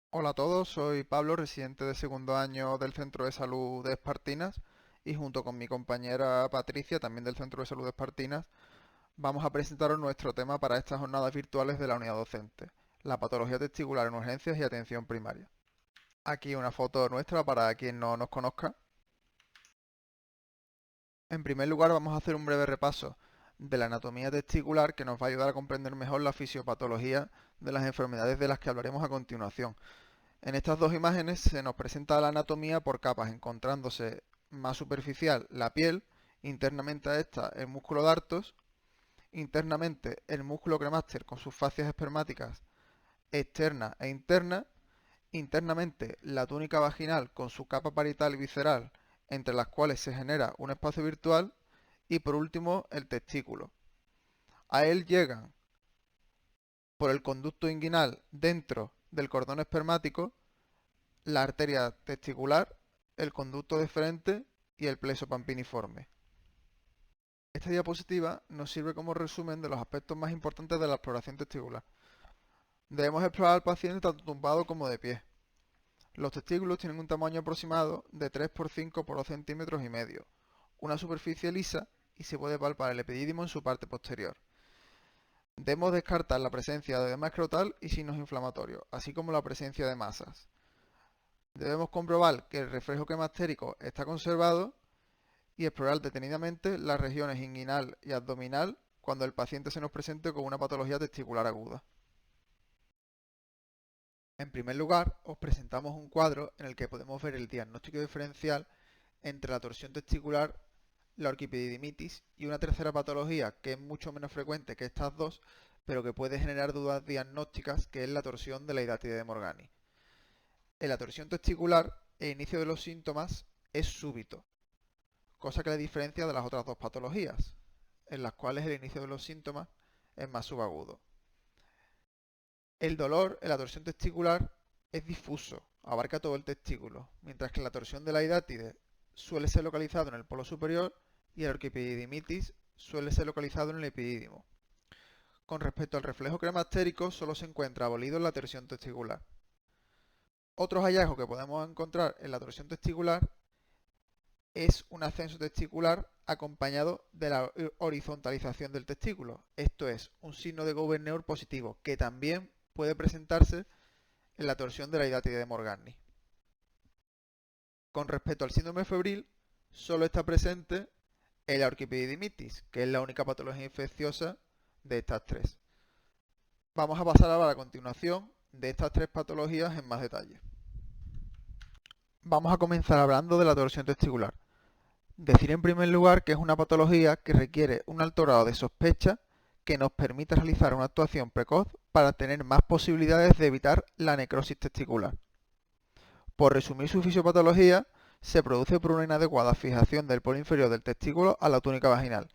Hola a todos, soy Pablo, residente de segundo año del Centro de Salud de Espartinas y junto con mi compañera Patricia, también del Centro de Salud de Espartinas, vamos a presentaros nuestro tema para estas jornadas virtuales de la unidad docente, la patología testicular en urgencias y atención primaria. Aquí una foto nuestra para quien no nos conozca. En primer lugar vamos a hacer un breve repaso de la anatomía testicular que nos va a ayudar a comprender mejor la fisiopatología de las enfermedades de las que hablaremos a continuación. En estas dos imágenes se nos presenta la anatomía por capas, encontrándose más superficial la piel, internamente a esta el músculo dartos, internamente el músculo cremaster con sus fascias espermáticas externa e interna, internamente la túnica vaginal con su capa parietal y visceral, entre las cuales se genera un espacio virtual, y por último el testículo. A él llegan por el conducto inguinal dentro del cordón espermático la arteria testicular, el conducto deferente y el plexo pampiniforme. Esta diapositiva nos sirve como resumen de los aspectos más importantes de la exploración testicular. Debemos explorar al paciente tanto tumbado como de pie. Los testículos tienen un tamaño aproximado de 3 por 5 por 2 centímetros y medio, una superficie lisa y se puede palpar el epidídimo en su parte posterior. Debemos descartar la presencia de edema escrotal y signos inflamatorios, así como la presencia de masas. Debemos comprobar que el reflejo quemastérico está conservado y explorar detenidamente las regiones inguinal y abdominal cuando el paciente se nos presente con una patología testicular aguda. En primer lugar, os presentamos un cuadro en el que podemos ver el diagnóstico diferencial entre la torsión testicular, la orquipedidimitis y una tercera patología que es mucho menos frecuente que estas dos, pero que puede generar dudas diagnósticas, que es la torsión de la hidátide de Morgani. En la torsión testicular, el inicio de los síntomas es súbito, cosa que la diferencia de las otras dos patologías, en las cuales el inicio de los síntomas es más subagudo. El dolor en la torsión testicular es difuso, abarca todo el testículo, mientras que la torsión de la hidátide suele ser localizado en el polo superior y el orquipedidimitis suele ser localizado en el epidídimo. Con respecto al reflejo cremastérico, solo se encuentra abolido en la torsión testicular. Otros hallazgos que podemos encontrar en la torsión testicular es un ascenso testicular acompañado de la horizontalización del testículo. Esto es un signo de Gouvernet positivo que también puede presentarse en la torsión de la hidátide de Morgani. Con respecto al síndrome febril, solo está presente en la orquipedidimitis, que es la única patología infecciosa de estas tres. Vamos a pasar ahora a la continuación de estas tres patologías en más detalle. Vamos a comenzar hablando de la torsión testicular. Decir en primer lugar que es una patología que requiere un alto grado de sospecha que nos permita realizar una actuación precoz para tener más posibilidades de evitar la necrosis testicular. Por resumir su fisiopatología, se produce por una inadecuada fijación del polo inferior del testículo a la túnica vaginal.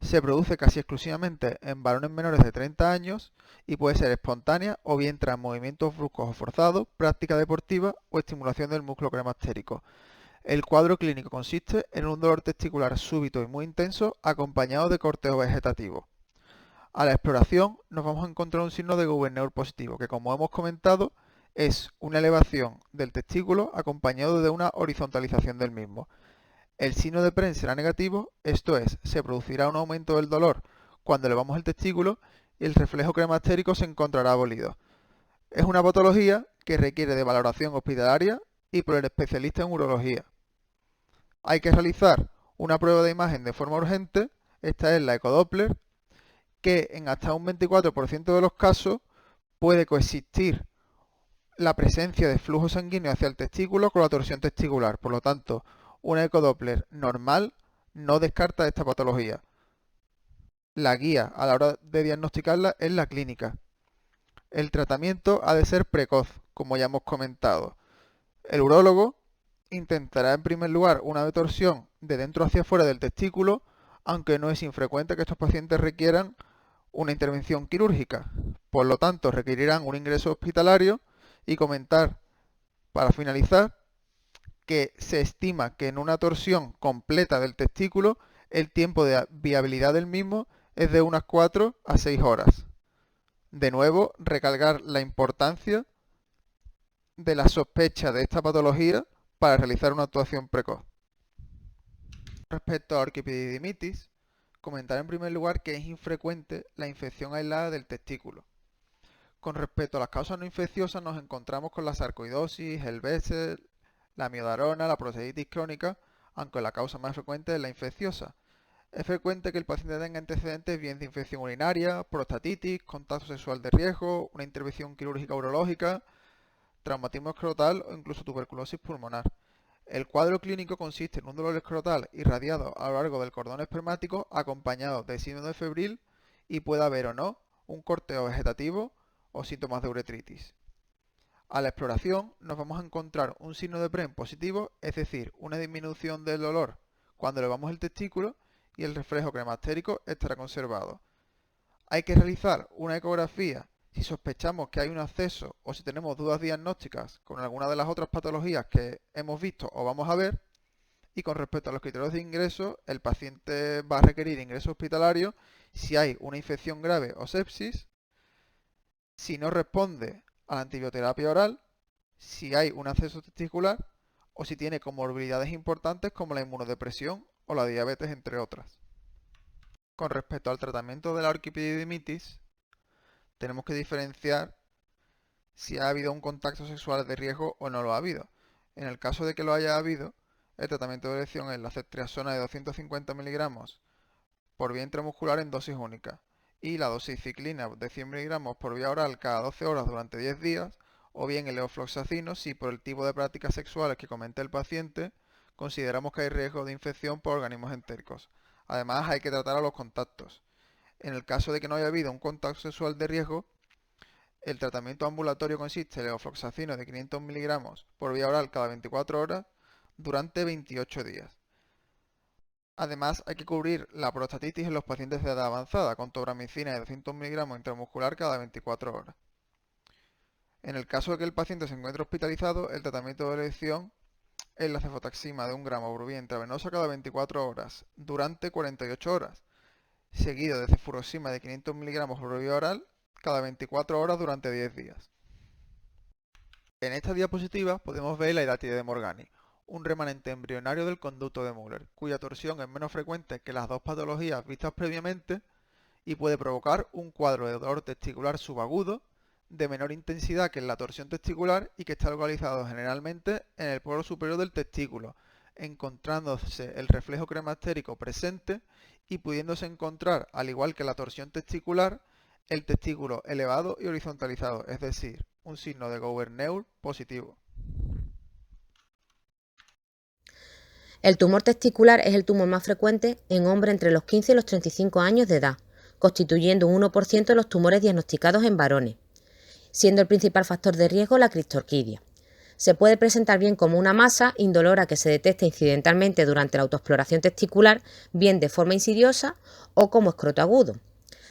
Se produce casi exclusivamente en varones menores de 30 años y puede ser espontánea o bien tras movimientos bruscos o forzados, práctica deportiva o estimulación del músculo cremastérico. El cuadro clínico consiste en un dolor testicular súbito y muy intenso acompañado de cortejo vegetativo. A la exploración nos vamos a encontrar un signo de Gouvernet positivo, que como hemos comentado es una elevación del testículo acompañado de una horizontalización del mismo. El signo de Pren será negativo, esto es, se producirá un aumento del dolor cuando elevamos el testículo y el reflejo cremastérico se encontrará abolido. Es una patología que requiere de valoración hospitalaria y por el especialista en urología. Hay que realizar una prueba de imagen de forma urgente, esta es la ecodoppler, que en hasta un 24% de los casos puede coexistir la presencia de flujo sanguíneo hacia el testículo con la torsión testicular. Por lo tanto, una ecodoppler normal no descarta esta patología. La guía a la hora de diagnosticarla es la clínica. El tratamiento ha de ser precoz, como ya hemos comentado. El urólogo intentará en primer lugar una torsión de dentro hacia afuera del testículo, aunque no es infrecuente que estos pacientes requieran una intervención quirúrgica. Por lo tanto, requerirán un ingreso hospitalario y comentar, para finalizar, que se estima que en una torsión completa del testículo el tiempo de viabilidad del mismo es de unas 4 a 6 horas. De nuevo, recalcar la importancia de la sospecha de esta patología para realizar una actuación precoz. Respecto a orquipedidimitis, comentar en primer lugar que es infrecuente la infección aislada del testículo. Con respecto a las causas no infecciosas nos encontramos con la sarcoidosis, el Bessel, la miodarona, la prostatitis crónica, aunque la causa más frecuente es la infecciosa. Es frecuente que el paciente tenga antecedentes bien de infección urinaria, prostatitis, contacto sexual de riesgo, una intervención quirúrgica urológica, traumatismo escrotal o incluso tuberculosis pulmonar. El cuadro clínico consiste en un dolor escrotal irradiado a lo largo del cordón espermático acompañado de síndrome febril y puede haber o no un corteo vegetativo o síntomas de uretritis. A la exploración nos vamos a encontrar un signo de PREM positivo, es decir, una disminución del dolor cuando elevamos el testículo y el reflejo cremastérico estará conservado. Hay que realizar una ecografía si sospechamos que hay un acceso o si tenemos dudas diagnósticas con alguna de las otras patologías que hemos visto o vamos a ver. Y con respecto a los criterios de ingreso, el paciente va a requerir ingreso hospitalario si hay una infección grave o sepsis, si no responde a la antibioterapia oral, si hay un acceso testicular o si tiene comorbilidades importantes como la inmunodepresión o la diabetes, entre otras. Con respecto al tratamiento de la orquipedidimitis, tenemos que diferenciar si ha habido un contacto sexual de riesgo o no lo ha habido. En el caso de que lo haya habido, el tratamiento de elección es la ceftriaxona de 250 miligramos por vía intramuscular en dosis única y la doxiciclina de 100 miligramos por vía oral cada 12 horas durante 10 días, o bien el levofloxacino si por el tipo de prácticas sexuales que comenta el paciente consideramos que hay riesgo de infección por organismos entéricos. Además, hay que tratar a los contactos. En el caso de que no haya habido un contacto sexual de riesgo, el tratamiento ambulatorio consiste en levofloxacino de 500 miligramos por vía oral cada 24 horas durante 28 días. Además, hay que cubrir la prostatitis en los pacientes de edad avanzada con tobramicina de 200 miligramos intramuscular cada 24 horas. En el caso de que el paciente se encuentre hospitalizado, el tratamiento de elección es la cefotaxima de 1 gramo por vía intravenosa cada 24 horas durante 48 horas, seguido de cefuroxima de 500 miligramos por vía oral cada 24 horas durante 10 días. En esta diapositiva podemos ver la hidatide de Morgani, un remanente embrionario del conducto de Müller, cuya torsión es menos frecuente que las dos patologías vistas previamente y puede provocar un cuadro de dolor testicular subagudo de menor intensidad que en la torsión testicular y que está localizado generalmente en el polo superior del testículo, encontrándose el reflejo cremastérico presente y pudiéndose encontrar, al igual que la torsión testicular, el testículo elevado y horizontalizado, es decir, un signo de Gouverneur positivo. El tumor testicular es el tumor más frecuente en hombres entre los 15 y los 35 años de edad, constituyendo un 1% de los tumores diagnosticados en varones, siendo el principal factor de riesgo la criptorquidia. Se puede presentar bien como una masa indolora que se detecta incidentalmente durante la autoexploración testicular, bien de forma insidiosa o como escroto agudo.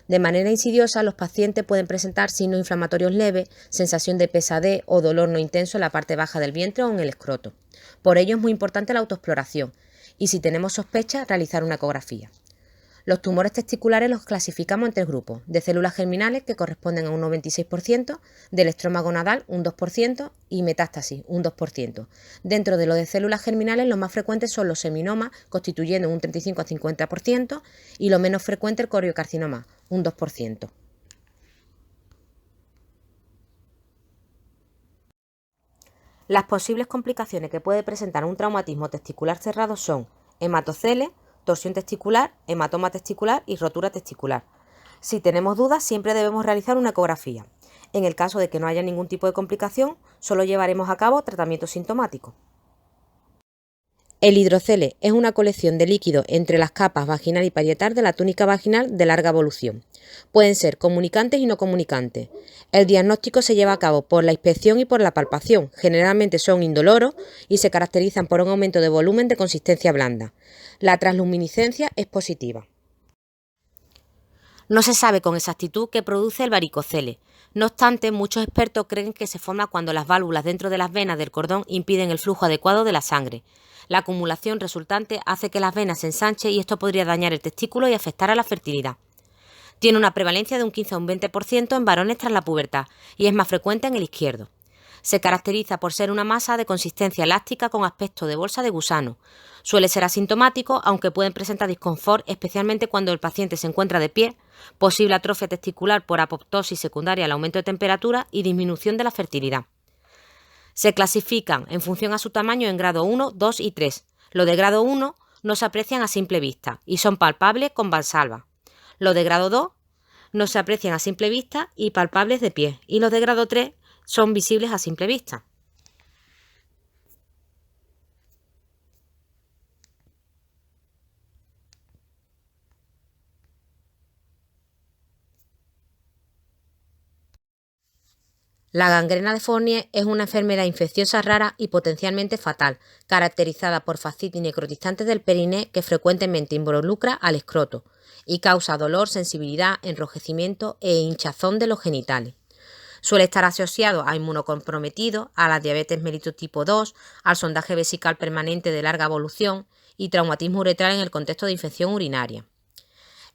De manera insidiosa, los pacientes pueden presentar signos inflamatorios leves, sensación de pesadez o dolor no intenso en la parte baja del vientre o en el escroto. Por ello es muy importante la autoexploración y, si tenemos sospecha, realizar una ecografía. Los tumores testiculares los clasificamos en tres grupos: de células germinales, que corresponden a un 96%, del estroma gonadal, un 2%, y metástasis, un 2%. Dentro de lo de células germinales, los más frecuentes son los seminomas, constituyendo un 35 a 50%, y lo menos frecuente el coriocarcinoma, un 2%. Las posibles complicaciones que puede presentar un traumatismo testicular cerrado son hematocele, torsión testicular, hematoma testicular y rotura testicular. Si tenemos dudas, siempre debemos realizar una ecografía. En el caso de que no haya ningún tipo de complicación, solo llevaremos a cabo tratamiento sintomático. El hidrocele es una colección de líquido entre las capas vaginal y parietal de la túnica vaginal de larga evolución. Pueden ser comunicantes y no comunicantes. El diagnóstico se lleva a cabo por la inspección y por la palpación. Generalmente son indoloros y se caracterizan por un aumento de volumen de consistencia blanda. La transluminiscencia es positiva. No se sabe con exactitud qué produce el varicocele. No obstante, muchos expertos creen que se forma cuando las válvulas dentro de las venas del cordón impiden el flujo adecuado de la sangre. La acumulación resultante hace que las venas se ensanchen y esto podría dañar el testículo y afectar a la fertilidad. Tiene una prevalencia de un 15 a un 20% en varones tras la pubertad y es más frecuente en el izquierdo. Se caracteriza por ser una masa de consistencia elástica con aspecto de bolsa de gusano. Suele ser asintomático, aunque pueden presentar disconfort, especialmente cuando el paciente se encuentra de pie, posible atrofia testicular por apoptosis secundaria al aumento de temperatura y disminución de la fertilidad. Se clasifican en función a su tamaño en grado 1, 2 y 3. Los de grado 1 no se aprecian a simple vista y son palpables con valsalva. Los de grado 2 no se aprecian a simple vista y palpables de pie, y los de grado 3 son visibles a simple vista. La gangrena de Fournier es una enfermedad infecciosa rara y potencialmente fatal, caracterizada por fascitis necrotizante del periné que frecuentemente involucra al escroto y causa dolor, sensibilidad, enrojecimiento e hinchazón de los genitales. Suele estar asociado a inmunocomprometidos, a la diabetes mellitus tipo 2, al sondaje vesical permanente de larga evolución y traumatismo uretral en el contexto de infección urinaria.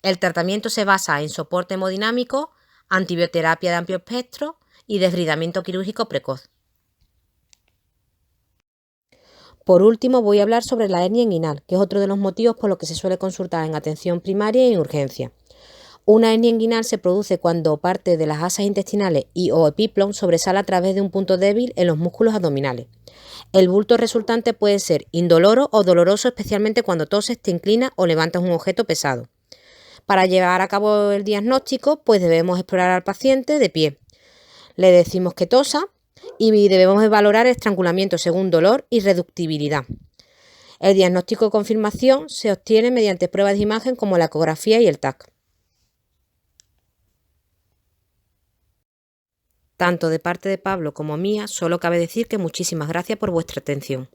El tratamiento se basa en soporte hemodinámico, antibioterapia de amplio espectro y desbridamiento quirúrgico precoz. Por último, voy a hablar sobre la hernia inguinal, que es otro de los motivos por los que se suele consultar en atención primaria y en urgencia. Una hernia inguinal se produce cuando parte de las asas intestinales y/o epiplon sobresale a través de un punto débil en los músculos abdominales. El bulto resultante puede ser indoloro o doloroso, especialmente cuando toses, te inclinas o levantas un objeto pesado. Para llevar a cabo el diagnóstico, pues debemos explorar al paciente de pie. Le decimos que tosa y debemos valorar el estrangulamiento según dolor y reductibilidad. El diagnóstico de confirmación se obtiene mediante pruebas de imagen como la ecografía y el TAC. Tanto de parte de Pablo como mía, solo cabe decir que muchísimas gracias por vuestra atención.